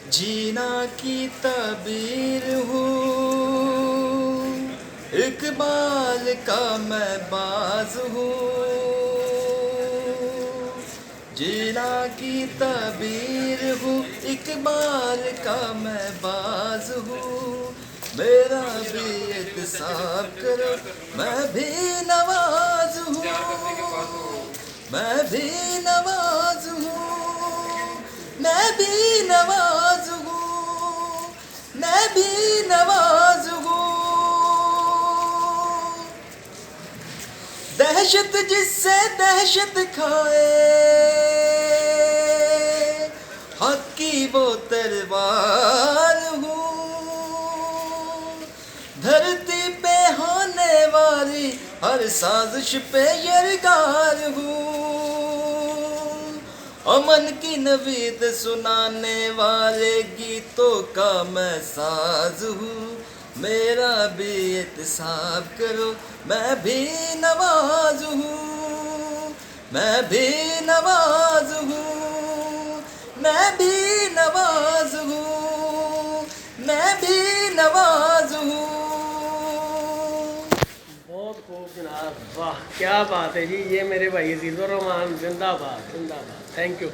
जीना की तबीर हूँ, इकबाल का मैं बाज हूँ। जीना की तबीर हूँ, इकबाल का मैं बाज हूँ। मेरा भी एहतसाब करो, मैं भी नवाज हूँ। मैं भी नवाज हूँ, मैं भी नवाज हूँ, मैं भी नवाज हूँ। दहशत जिससे दहशत खाए, हक की वो तलवार हूँ। धरती पे होने वाली हर साजिश पे यरगार हूँ। अमन की नवीद सुनाने वाले गीतों का मैं साज हूँ। मेरा भी एहतसाब करो, मैं भी नवाज हूँ। मैं भी नवाज हूँ, मैं भी नवाज हूँ, मैं भी नवाज हूँ। बहुत खूब जनाब, वाह क्या बात है जी। ये मेरे भाई अजीज़ुर रहमान, जिंदाबाद जिंदाबाद। Thank you.